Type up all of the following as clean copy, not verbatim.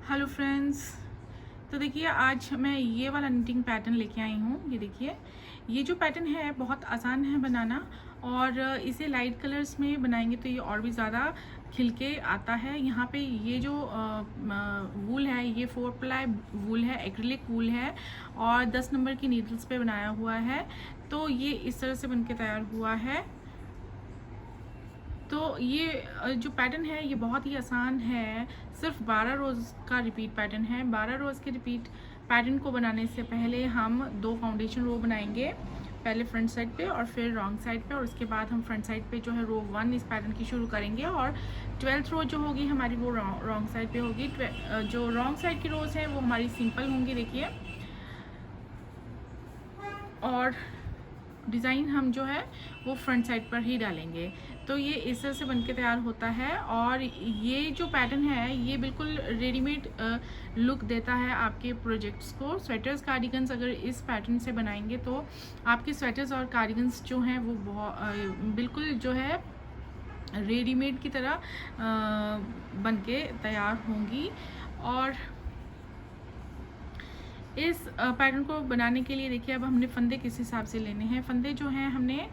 Hello friends. तो देखिए आज मैं ये वाला निटिंग पैटर्न लेके आई हूँ। ये देखिए, ये जो पैटर्न है बहुत आसान है बनाना और इसे लाइट कलर्स में बनाएंगे तो ये और भी ज़्यादा खिल के आता है। यहाँ पे ये जो वूल है ये 4 प्लाई वूल है, एक्रिलिक वूल है और 10 नंबर की नीडल्स पे बनाया हुआ है। तो ये इस तरह से बनके तैयार हुआ है। तो ये जो पैटर्न है ये बहुत ही आसान है, सिर्फ 12 रोज़ का रिपीट पैटर्न है। 12 रोज़ के रिपीट पैटर्न को बनाने से पहले हम 2 फाउंडेशन रो बनाएंगे, पहले फ्रंट साइड पे और फिर रॉन्ग साइड पे, और उसके बाद हम फ्रंट साइड पे जो है रो 1 इस पैटर्न की शुरू करेंगे और 12th रो जो होगी हमारी वो रॉन्ग साइड पे होगी। जो रॉन्ग साइड की रोज़ हैं वो हमारी सिंपल होंगी देखिए, और डिज़ाइन हम जो है वो फ्रंट साइड पर ही डालेंगे। तो ये इस तरह से बनके तैयार होता है और ये जो पैटर्न है ये बिल्कुल रेडीमेड लुक देता है आपके प्रोजेक्ट्स को। स्वेटर्स कार्डिगन्स अगर इस पैटर्न से बनाएंगे तो आपके स्वेटर्स और कार्डिगन्स जो हैं वो बिल्कुल जो है रेडीमेड की तरह बनके तैयार होंगी। और इस पैटर्न को बनाने के लिए देखिए अब हमने फंदे किस हिसाब से लेने हैं। फंदे जो हैं हमने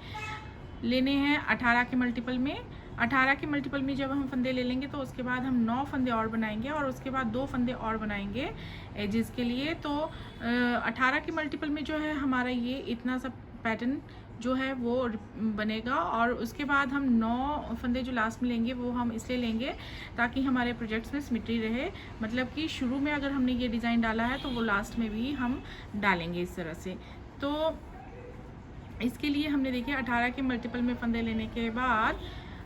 लेने हैं 18 के मल्टीपल में। 18 के मल्टीपल में जब हम फंदे ले लेंगे तो उसके बाद हम 9 फंदे और बनाएंगे और उसके बाद 2 फंदे और बनाएंगे एजेस के लिए। तो 18 के मल्टीपल में जो है हमारा ये इतना सा पैटर्न जो है वो बनेगा और उसके बाद हम 9 फंदे जो लास्ट में लेंगे वो हम इसलिए लेंगे ताकि हमारे प्रोजेक्ट्स में सिमेट्री रहे। मतलब कि शुरू में अगर हमने ये डिज़ाइन डाला है तो वो लास्ट में भी हम डालेंगे इस तरह से। तो इसके लिए हमने देखिए 18 के मल्टीपल में फंदे लेने के बाद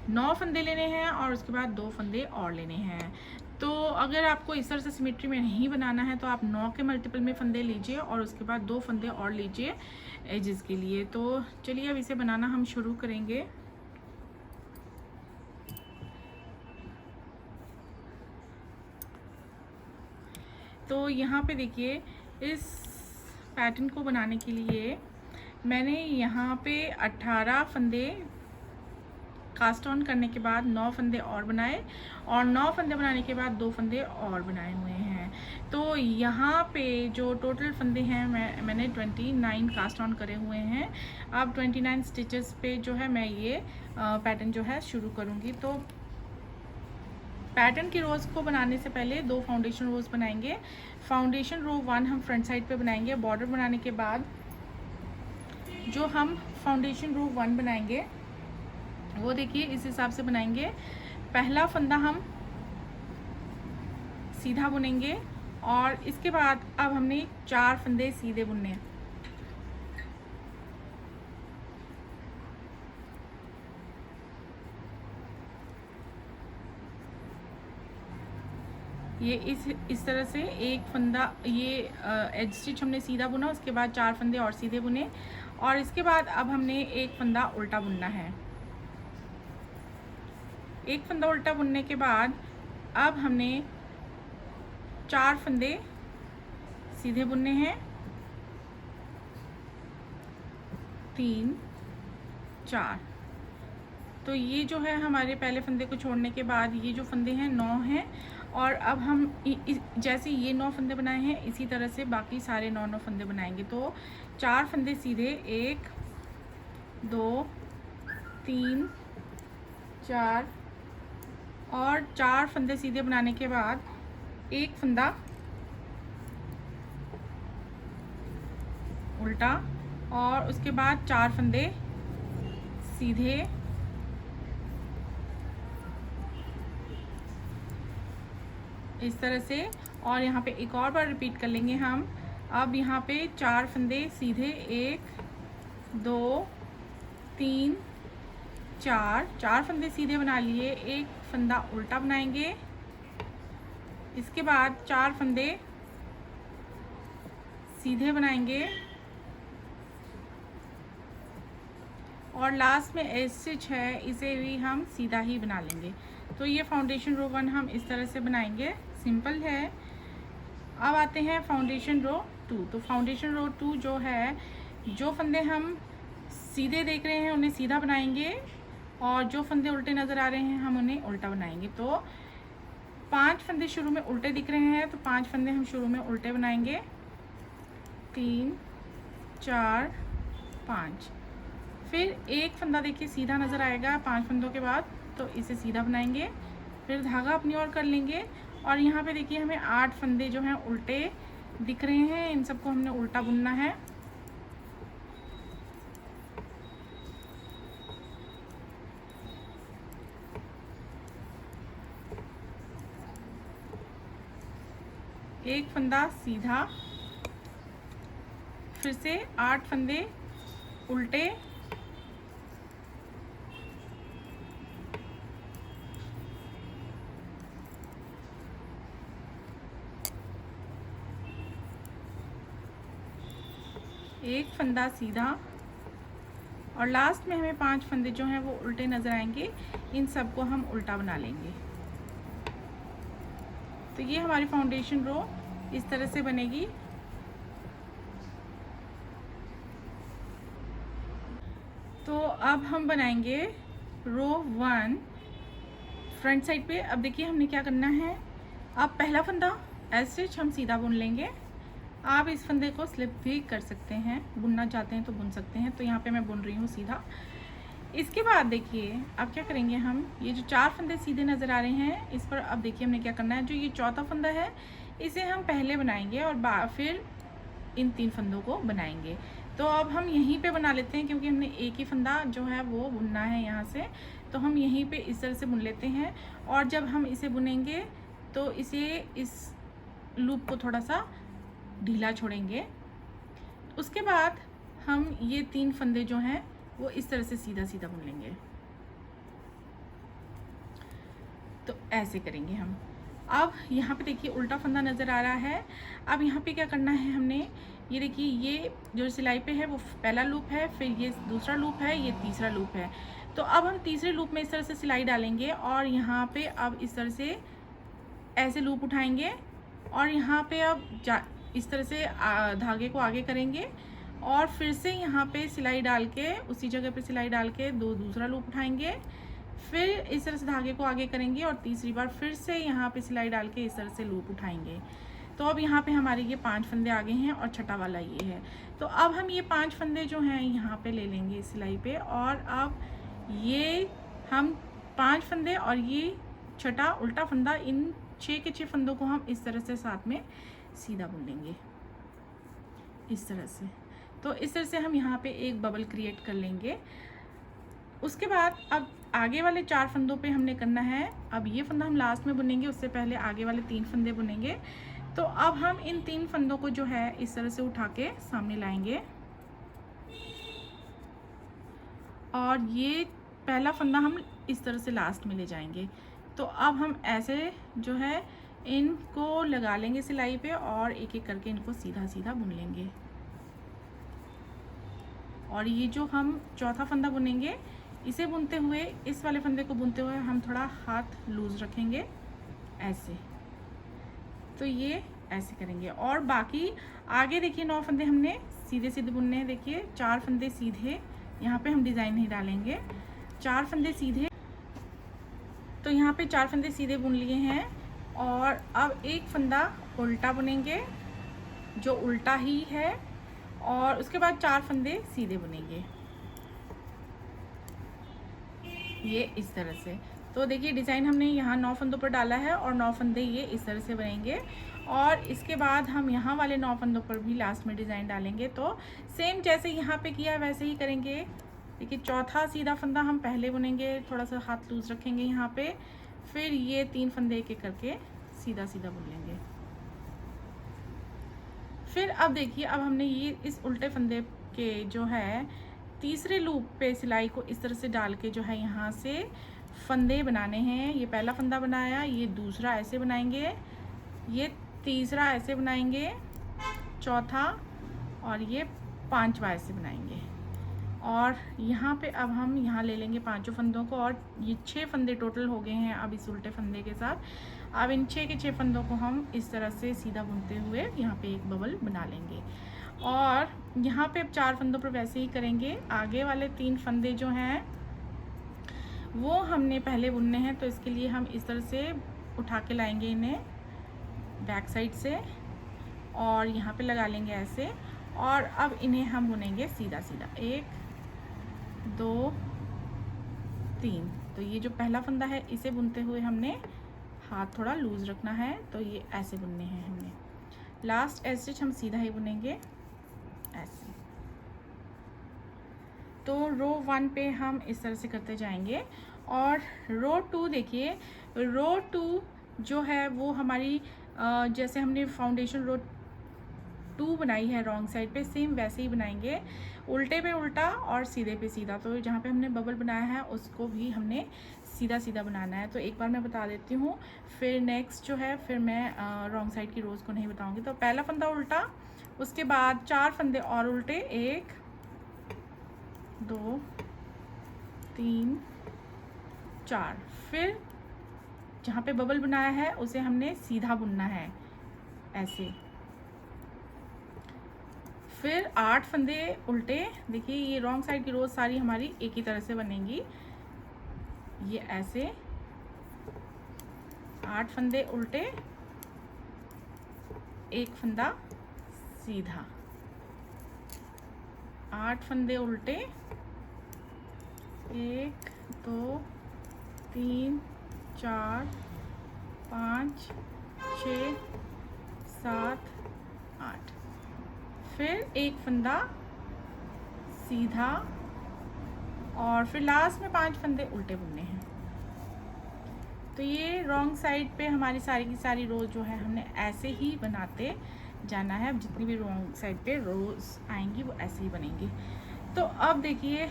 9 फंदे लेने हैं और उसके बाद 2 फंदे और लेने हैं। तो अगर आपको इस तरह से सिमेट्री में नहीं बनाना है तो आप 9 के मल्टीपल में फंदे लीजिए और उसके बाद 2 फंदे और लीजिए एजेस के लिए। तो चलिए अब इसे बनाना हम शुरू करेंगे। तो यहाँ पे देखिए इस पैटर्न को बनाने के लिए मैंने यहाँ पे 18 फंदे कास्ट ऑन करने के बाद 9 फंदे और बनाए और 9 फंदे बनाने के बाद 2 फंदे और बनाए हुए हैं। तो यहाँ पे जो टोटल फंदे हैं मैंने 29 कास्ट ऑन करे हुए हैं। अब 29 स्टिचेस पे जो है मैं ये पैटर्न जो है शुरू करूँगी। तो पैटर्न की रोज़ को बनाने से पहले 2 फाउंडेशन रोज़ बनाएंगे। फाउंडेशन रो 1 हम फ्रंट साइड पे बनाएंगे। बॉर्डर बनाने के बाद जो हम फाउंडेशन रो 1 बनाएंगे वो देखिए इस हिसाब से बनाएंगे। पहला फंदा हम सीधा बुनेंगे और इसके बाद अब हमने 4 फंदे सीधे बुनने हैं। ये इस तरह से एक फंदा ये एज स्टिच हमने सीधा बुना, उसके बाद 4 फंदे और सीधे बुने और इसके बाद अब हमने एक फंदा उल्टा बुनना है। एक फंदा उल्टा बुनने के बाद अब हमने 4 फंदे सीधे बुनने हैं। 3 4। तो ये जो है हमारे पहले फंदे को छोड़ने के बाद ये जो फंदे हैं 9 हैं और अब हम जैसे ये 9 फंदे बनाए हैं इसी तरह से बाकी सारे 9 फंदे बनाएंगे। तो 4 फंदे सीधे 1 2 3 4 और 4 फंदे सीधे बनाने के बाद एक फंदा उल्टा और उसके बाद 4 फंदे सीधे इस तरह से। और यहाँ पे एक और बार रिपीट कर लेंगे हम। अब यहाँ पे 4 फंदे सीधे 1 2 3 4 फंदे सीधे बना लिए, एक फंदा उल्टा बनाएंगे, इसके बाद 4 फंदे सीधे बनाएंगे और लास्ट में एज स्टिच है इसे भी हम सीधा ही बना लेंगे। तो ये फाउंडेशन रो 1 हम इस तरह से बनाएंगे, सिंपल है। अब आते हैं फाउंडेशन रो 2। तो फाउंडेशन रो 2 जो है, जो फंदे हम सीधे देख रहे हैं उन्हें सीधा बनाएंगे और जो फंदे उल्टे नज़र आ रहे हैं हम उन्हें उल्टा बनाएंगे। तो 5 फंदे शुरू में उल्टे दिख रहे हैं, तो 5 फंदे हम शुरू में उल्टे बनाएंगे। 3 4 5। फिर एक फंदा देखिए सीधा नज़र आएगा 5 फंदों के बाद, तो इसे सीधा बनाएंगे। फिर धागा अपनी ओर कर लेंगे और यहाँ पे देखिए हमें 8 फंदे जो हैं उल्टे दिख रहे हैं, इन सबको हमने उल्टा बुनना है। एक फंदा सीधा, फिर से 8 फंदे उल्टे, एक फंदा सीधा, और लास्ट में हमें 5 फंदे जो हैं वो उल्टे नज़र आएंगे। इन सब को हम उल्टा बना लेंगे। तो ये हमारी फाउंडेशन रो इस तरह से बनेगी। तो अब हम बनाएंगे रो 1 फ्रंट साइड पे। अब देखिए हमने क्या करना है, अब पहला फंदा ऐसे हम सीधा बुन लेंगे। आप इस फंदे को स्लिप भी कर सकते हैं, बुनना चाहते हैं तो बुन सकते हैं। तो यहाँ पे मैं बुन रही हूँ सीधा। इसके बाद देखिए अब क्या करेंगे, हम ये जो 4 फंदे सीधे नज़र आ रहे हैं इस पर अब देखिए हमने क्या करना है, जो ये चौथा फंदा है इसे हम पहले बनाएंगे और फिर इन 3 फंदों को बनाएंगे। तो अब हम यहीं पे बना लेते हैं, क्योंकि हमने एक ही फंदा जो है वो बुनना है यहाँ से, तो हम यहीं पे इस तरह से बुन लेते हैं। और जब हम इसे बुनेंगे तो इसे इस लूप को थोड़ा सा ढीला छोड़ेंगे। उसके बाद हम ये 3 फंदे जो हैं वो इस तरह से सीधा सीधा बुन लेंगे। तो ऐसे करेंगे हम। अब यहाँ पे देखिए उल्टा फंदा नज़र आ रहा है। अब यहाँ पे क्या करना है हमने, ये देखिए ये जो सिलाई पे है वो पहला लूप है, फिर ये दूसरा लूप है, ये तीसरा लूप है। तो अब हम तीसरे लूप में इस तरह से सिलाई डालेंगे और यहाँ पे अब इस तरह से ऐसे लूप उठाएंगे और यहाँ पे अब इस तरह से धागे को आगे करेंगे और फिर से यहाँ पे सिलाई डाल के उसी जगह पे सिलाई डाल के दूसरा लूप उठाएंगे, फिर इस तरह से धागे को आगे करेंगे और तीसरी बार फिर से यहाँ पे सिलाई डाल के इस तरह से लूप उठाएंगे। तो अब यहाँ पे हमारे ये 5 फंदे आगे हैं और छठा वाला ये है। तो अब हम ये 5 फंदे जो हैं यहाँ पे ले लेंगे सिलाई पे, और अब ये हम 5 फंदे और ये छठा उल्टा फंदा, इन 6 के 6 फंदों को हम इस तरह से साथ में सीधा बुन लेंगे इस तरह से। तो इस तरह से हम यहाँ पे एक बबल क्रिएट कर लेंगे। उसके बाद अब आगे वाले 4 फंदों पे हमने करना है, अब ये फंदा हम लास्ट में बुनेंगे, उससे पहले आगे वाले 3 फंदे बुनेंगे। तो अब हम इन 3 फंदों को जो है इस तरह से उठा के सामने लाएंगे और ये पहला फंदा हम इस तरह से लास्ट में ले जाएंगे। तो अब हम ऐसे जो है इनको लगा लेंगे सिलाई पे और एक एक करके इनको सीधा सीधा बुन लेंगे। और ये जो हम चौथा फंदा बुनेंगे, इसे बुनते हुए इस वाले फंदे को बुनते हुए हम थोड़ा हाथ लूज रखेंगे ऐसे। तो ये ऐसे करेंगे और बाकी आगे देखिए 9 फंदे हमने सीधे सीधे बुनने हैं। देखिए 4 फंदे सीधे, यहाँ पे हम डिज़ाइन नहीं डालेंगे, 4 फंदे सीधे। तो यहाँ पे 4 फंदे सीधे बुन लिए हैं और अब एक फंदा उल्टा बुनेंगे जो उल्टा ही है, और उसके बाद 4 फंदे सीधे बुनेंगे ये इस तरह से। तो देखिए डिज़ाइन हमने यहाँ 9 फंदों पर डाला है और 9 फंदे ये इस तरह से बनेंगे, और इसके बाद हम यहाँ वाले 9 फंदों पर भी लास्ट में डिज़ाइन डालेंगे। तो सेम जैसे यहाँ पे किया है वैसे ही करेंगे। देखिए चौथा सीधा फंदा हम पहले बुनेंगे, थोड़ा सा हाथ लूज रखेंगे यहाँ पे, फिर ये 3 फंदे एक एक करके सीधा सीधा बुन लेंगे। फिर अब देखिए अब हमने ये इस उल्टे फंदे के जो है तीसरे लूप पे सिलाई को इस तरह से डाल के जो है यहाँ से फंदे बनाने हैं। ये पहला फंदा बनाया, ये दूसरा ऐसे बनाएंगे, ये तीसरा ऐसे बनाएंगे, चौथा और ये 5वां ऐसे बनाएंगे। और यहाँ पे अब हम यहाँ ले लेंगे 5 फंदों को, और ये 6 फंदे टोटल हो गए हैं अब इस उल्टे फंदे के साथ। अब इन 6 के 6 फंदों को हम इस तरह से सीधा बुनते हुए यहाँ पे एक बबल बना लेंगे। और यहाँ पे अब 4 फंदों पर वैसे ही करेंगे। आगे वाले 3 फंदे जो हैं वो हमने पहले बुनने हैं, तो इसके लिए हम इस तरह से उठा के लाएंगे इन्हें बैक साइड से और यहाँ पे लगा लेंगे ऐसे। और अब इन्हें हम बुनेंगे सीधा सीधा, 1 2 3। तो ये जो पहला फंदा है इसे बुनते हुए हमने हाथ थोड़ा लूज रखना है, तो ये ऐसे बुनने हैं हमने। लास्ट स्टिच हम सीधा ही बुनेंगे ऐसे। तो रो 1 पे हम इस तरह से करते जाएंगे। और रो 2 देखिए, रो 2 जो है वो हमारी जैसे हमने फाउंडेशन रो 2 बनाई है रॉन्ग साइड पे, सेम वैसे ही बनाएंगे, उल्टे पे उल्टा और सीधे पे सीधा। तो जहाँ पे हमने बबल बनाया है उसको भी हमने सीधा सीधा बनाना है। तो एक बार मैं बता देती हूँ, फिर नेक्स्ट जो है फिर मैं रॉन्ग साइड की रोज़ को नहीं बताऊँगी। तो पहला फंदा उल्टा, उसके बाद 4 फंदे और उल्टे, 1 2 3 4। फिर जहाँ पे बबल बनाया है उसे हमने सीधा बुनना है ऐसे। फिर 8 फंदे उल्टे। देखिए ये रॉन्ग साइड की रोज सारी हमारी एक ही तरह से बनेंगी, ये ऐसे 8 फंदे उल्टे, 1 फंदा सीधा, 8 फंदे उल्टे, 1 2 3 4 5 6 7 8। फिर 1 फंदा सीधा और फिर लास्ट में 5 फंदे उल्टे बुनने हैं। तो ये रॉन्ग साइड पे हमारी सारी की सारी रोज जो है हमने ऐसे ही बनाते जाना है। अब जितनी भी रॉन्ग साइड पे रोज आएंगी वो ऐसे ही बनेंगी। तो अब देखिए,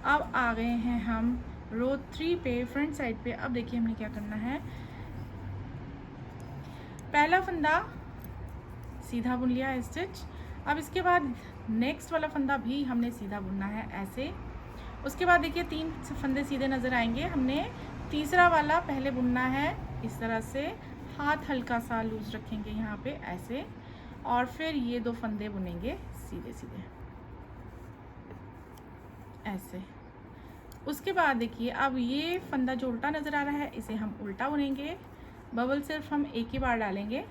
अब आ गए हैं हम रो 3 पे फ्रंट साइड पे। अब देखिए हमने क्या करना है, पहला फंदा सीधा बुन लिया स्टिच। अब इसके बाद नेक्स्ट वाला फंदा भी हमने सीधा बुनना है ऐसे। उसके बाद देखिए 3 फंदे सीधे नज़र आएंगे, हमने तीसरा वाला पहले बुनना है इस तरह से, हाथ हल्का सा लूज रखेंगे यहाँ पे ऐसे, और फिर ये 2 फंदे बुनेंगे सीधे सीधे ऐसे। उसके बाद देखिए अब ये फंदा जो उल्टा नज़र आ रहा है इसे हम उल्टा बुनेंगे, बबल सिर्फ हम एक ही बार डालेंगे।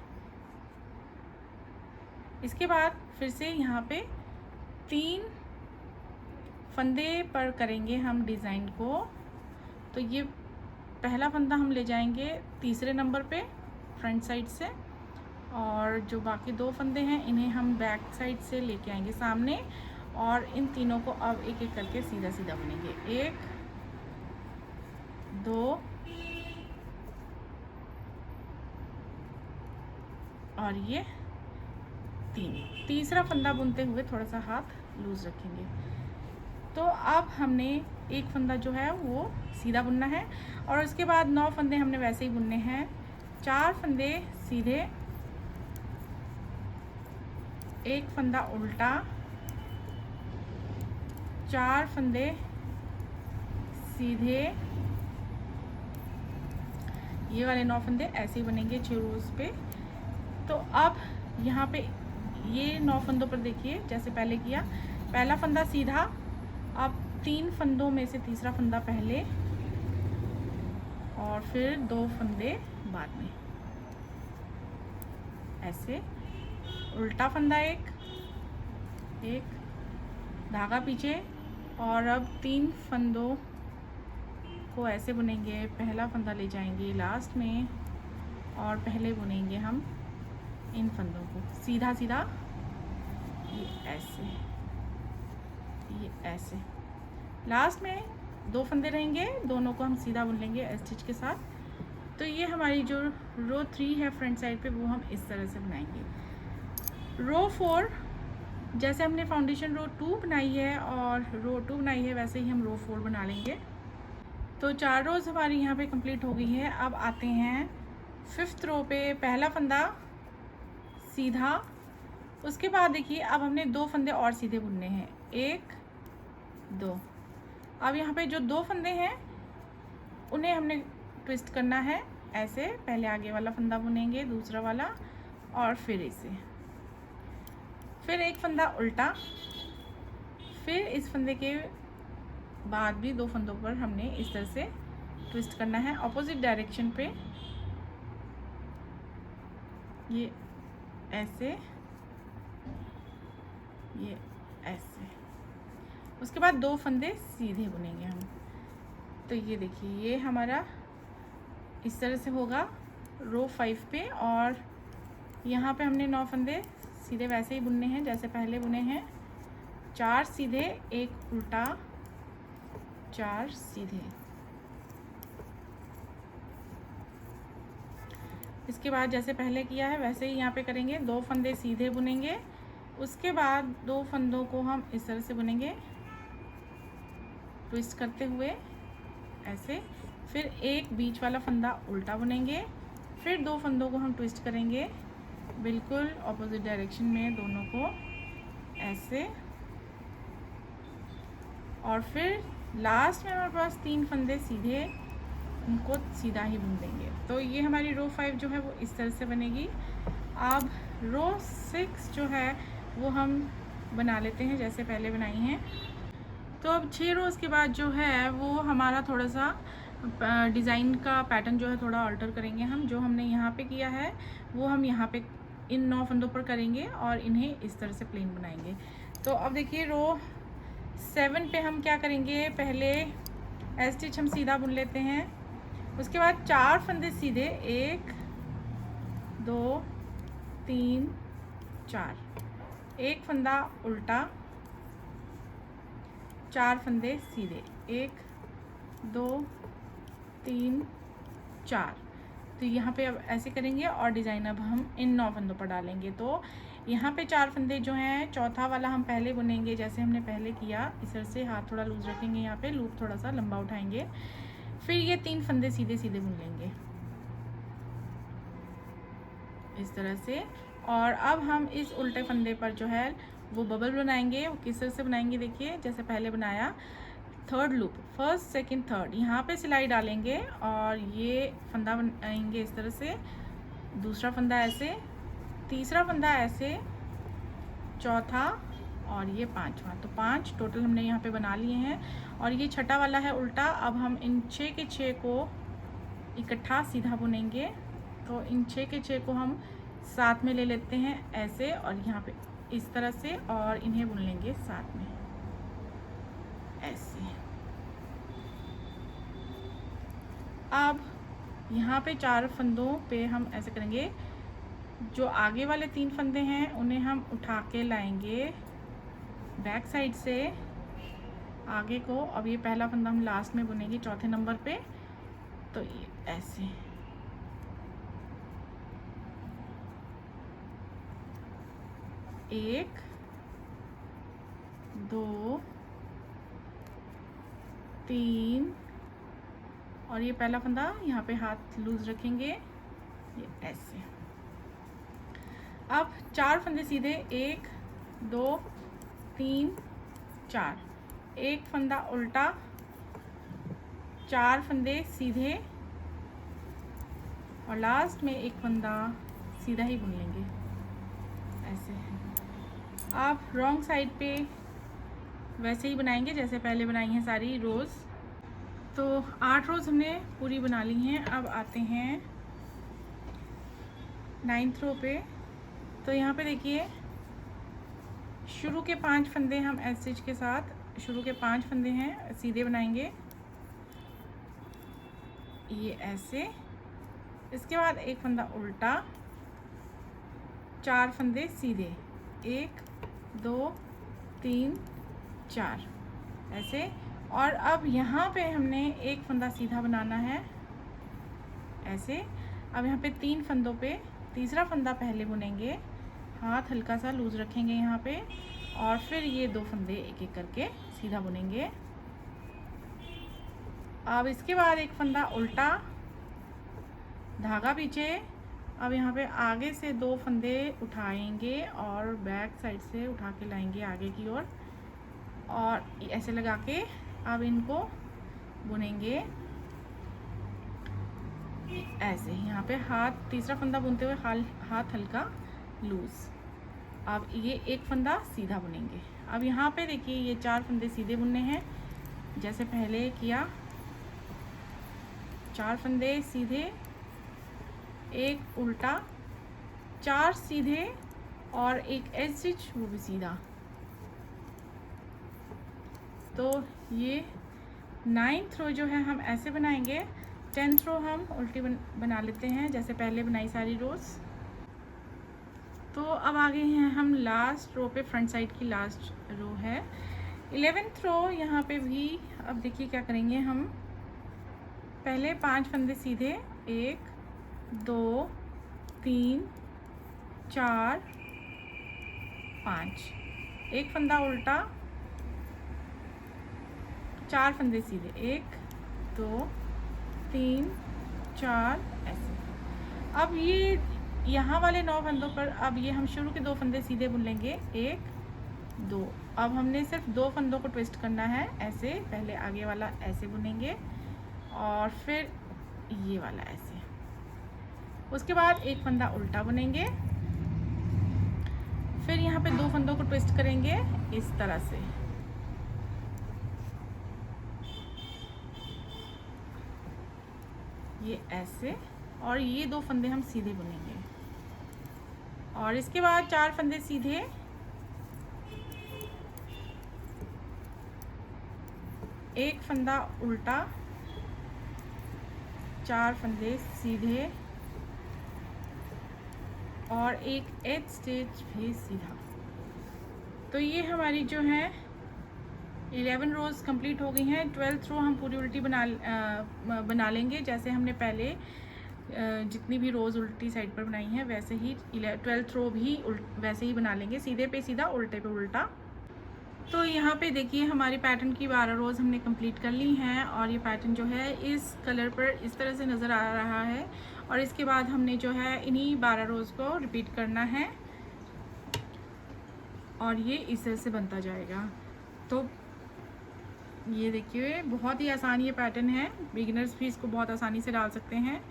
इसके बाद फिर से यहाँ पे 3 फंदे पर करेंगे हम डिज़ाइन को। तो ये पहला फंदा हम ले जाएंगे तीसरे नंबर पे फ्रंट साइड से, और जो बाकी 2 फंदे हैं इन्हें हम बैक साइड से लेके आएंगे सामने, और इन तीनों को अब एक एक करके सीधा सीधा बुनेंगे, 1 2 और ये 3। तीसरा फंदा बुनते हुए थोड़ा सा हाथ लूज रखेंगे। तो अब हमने एक फंदा जो है वो सीधा बुनना है, और उसके बाद 9 फंदे हमने वैसे ही बुनने हैं, 4 फंदे सीधे, 1 फंदा उल्टा, 4 फंदे सीधे, ये वाले 9 फंदे ऐसे ही बनेंगे 6 रोज पे। तो अब यहाँ पे ये 9 फंदों पर देखिए जैसे पहले किया, पहला फंदा सीधा, अब 3 फंदों में से तीसरा फंदा पहले और फिर 2 फंदे बाद में ऐसे, उल्टा फंदा एक धागा पीछे, और अब 3 फंदों को ऐसे बुनेंगे, पहला फंदा ले जाएंगे लास्ट में और पहले बुनेंगे हम इन फंदों को सीधा सीधा, ये ऐसे। लास्ट में 2 फंदे रहेंगे, दोनों को हम सीधा बुन लेंगे स्टिच के साथ। तो ये हमारी जो रो 3 है फ्रंट साइड पे वो हम इस तरह से बनाएंगे। रो 4 जैसे हमने फाउंडेशन रो 2 बनाई है और रो 2 बनाई है वैसे ही हम रो 4 बना लेंगे। तो 4 रोज़ हमारी यहाँ पे कंप्लीट हो गई है। अब आते हैं 5th रो पे, पहला फंदा सीधा, उसके बाद देखिए अब हमने 2 फंदे और सीधे बुनने हैं, 1 2। अब यहाँ पे जो 2 फंदे हैं उन्हें हमने ट्विस्ट करना है ऐसे, पहले आगे वाला फंदा बुनेंगे, दूसरा वाला, और फिर इसे, फिर 1 फंदा उल्टा, फिर इस फंदे के बाद भी 2 फंदों पर हमने इस तरह से ट्विस्ट करना है अपोजिट डायरेक्शन पे ये ऐसे, ये ऐसे। उसके बाद 2 फंदे सीधे बुनेंगे हम। तो ये देखिए ये हमारा इस तरह से होगा रो 5 पे, और यहाँ पे हमने 9 फंदे सीधे वैसे ही बुनने हैं जैसे पहले बुने हैं। 4 सीधे, 1 उल्टा, 4 सीधे। इसके बाद जैसे पहले किया है वैसे ही यहाँ पे करेंगे। 2 फंदे सीधे बुनेंगे, उसके बाद 2 फंदों को हम इस तरह से बुनेंगे ट्विस्ट करते हुए ऐसे। फिर एक बीच वाला फंदा उल्टा बुनेंगे, फिर 2 फंदों को हम ट्विस्ट करेंगे बिल्कुल ऑपोजिट डायरेक्शन में दोनों को ऐसे, और फिर लास्ट में हमारे पास 3 फंदे सीधे, उनको सीधा ही बुन देंगे। तो ये हमारी रो 5 जो है वो इस तरह से बनेगी। अब रो 6 जो है वो हम बना लेते हैं जैसे पहले बनाई हैं। तो अब 6 रोज़ के बाद जो है वो हमारा थोड़ा सा डिज़ाइन का पैटर्न जो है थोड़ा अल्टर करेंगे हम। जो हमने यहाँ पे किया है वो हम यहाँ पे इन 9 फंदों पर करेंगे और इन्हें इस तरह से प्लेन बनाएंगे। तो अब देखिए रो 7 पे हम क्या करेंगे, पहले एज स्टिच हम सीधा बुन लेते हैं। उसके बाद 4 फंदे सीधे, 1 2 3 4, 1 फंदा उल्टा, 4 फंदे सीधे, 1 2 3 4। तो यहाँ पे अब ऐसे करेंगे और डिज़ाइन अब हम इन 9 फंदों पर डालेंगे। तो यहाँ पे 4 फंदे जो हैं, चौथा वाला हम पहले बुनेंगे जैसे हमने पहले किया इस तरह से। हाथ थोड़ा लूज रखेंगे, यहाँ पे लूप थोड़ा सा लंबा उठाएंगे, फिर ये 3 फंदे सीधे सीधे बुन लेंगे इस तरह से। और अब हम इस उल्टे फंदे पर जो है वो बबल बनाएंगे। वो किस तरह से बनाएंगे देखिए, जैसे पहले बनाया। 3rd loop, 1st 2nd 3rd, यहाँ पे सिलाई डालेंगे और ये फंदा बनाएंगे इस तरह से, दूसरा फंदा ऐसे, तीसरा फंदा ऐसे, चौथा और ये 5वां। तो 5 टोटल हमने यहाँ पे बना लिए हैं। और ये छठा वाला है उल्टा। अब हम इन 6 के 6 को इकट्ठा सीधा बुनेंगे। तो इन 6 के 6 को हम साथ में ले लेते हैं ऐसे, और यहाँ पे इस तरह से, और इन्हें बुन लेंगे साथ में ऐसे। अब यहाँ पे 4 फंदों पे हम ऐसे करेंगे। जो आगे वाले 3 फंदे हैं उन्हें हम उठा के लाएंगे बैक साइड से आगे को। अब ये पहला फंदा हम लास्ट में बुनेंगे चौथे नंबर पे। तो ये ऐसे, एक 2 3, और ये पहला फंदा यहाँ पे हाथ लूज रखेंगे ये ऐसे। अब 4 फंदे सीधे, 1 2 3 4, 1 फंदा उल्टा, 4 फंदे सीधे, और लास्ट में 1 फंदा सीधा ही बुन लेंगे ऐसे। आप रॉन्ग साइड पे वैसे ही बनाएंगे जैसे पहले बनाई हैं सारी रोज़। तो 8 रोज़ हमने पूरी बना ली हैं। अब आते हैं 9th रो पे। तो यहाँ पे देखिए शुरू के 5 फंदे हम एज स्टिच के साथ, शुरू के 5 फंदे हैं सीधे बनाएंगे ये ऐसे। इसके बाद 1 फंदा उल्टा, 4 फंदे सीधे, 1 2 3 4 ऐसे। और अब यहाँ पे हमने 1 फंदा सीधा बनाना है ऐसे। अब यहाँ पे 3 फंदों पे तीसरा फंदा पहले बुनेंगे, हाथ हल्का सा लूज रखेंगे यहाँ पे, और फिर ये 2 फंदे एक एक करके सीधा बुनेंगे। अब इसके बाद 1 फंदा उल्टा, धागा पीछे। अब यहाँ पे आगे से 2 फंदे उठाएंगे और बैक साइड से उठा के लाएंगे आगे की ओर, और ऐसे लगा के अब इनको बुनेंगे ऐसे। यहाँ पे हाथ, तीसरा फंदा बुनते हुए हाथ हल्का लूज। अब ये 1 फंदा सीधा बुनेंगे। अब यहाँ पे देखिए ये 4 फंदे सीधे बुनने हैं जैसे पहले किया। 4 फंदे सीधे, 1 उल्टा, 4 सीधे और एक एज स्टिच वो भी सीधा। तो ये 9th रो जो है हम ऐसे बनाएंगे, 10th रो हम उल्टी बना लेते हैं जैसे पहले बनाई सारी रोज़। तो अब आ गए हैं हम लास्ट रो पे, फ्रंट साइड की लास्ट रो है 11th रो। यहाँ पे भी अब देखिए क्या करेंगे हम, पहले 5 फंदे सीधे, 1 2 3 4 5, एक फंदा उल्टा, 4 फंदे सीधे, 1 2 3 4 ऐसे। अब ये यहाँ वाले 9 फंदों पर अब ये हम शुरू के 2 फंदे सीधे बुन लेंगे, 1 2। अब हमने सिर्फ 2 फंदों को ट्विस्ट करना है ऐसे, पहले आगे वाला ऐसे बुनेंगे और फिर ये वाला ऐसे, उसके बाद एक फंदा उल्टा बुनेंगे, फिर यहाँ पे 2 फंदों को ट्विस्ट करेंगे इस तरह से, ये ऐसे, और ये 2 फंदे हम सीधे बुनेंगे और इसके बाद 4 फंदे सीधे, एक फंदा उल्टा, 4 फंदे सीधे और एक एज स्टिच भी सीधा। तो ये हमारी जो है 11 रोज़ कंप्लीट हो गई हैं। 12th रो हम पूरी उल्टी बना लेंगे जैसे हमने पहले जितनी भी रोज़ उल्टी साइड पर बनाई हैं वैसे ही 12th रो भी वैसे ही बना लेंगे, सीधे पे सीधा उल्टे पे उल्टा। तो यहाँ पे देखिए हमारी पैटर्न की 12 रोज़ हमने कंप्लीट कर ली हैं और ये पैटर्न जो है इस कलर पर इस तरह से नज़र आ रहा है और इसके बाद हमने जो है इन्हीं 12 रोज़ को रिपीट करना है और ये इस तरह से बनता जाएगा। तो ये देखिए बहुत ही आसान ये पैटर्न है, बिगिनर्स भी इसको बहुत आसानी से डाल सकते हैं।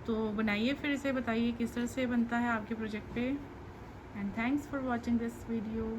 तो बनाइए, फिर इसे बताइए किस तरह से बनता है आपके प्रोजेक्ट पे। And thanks for watching this video.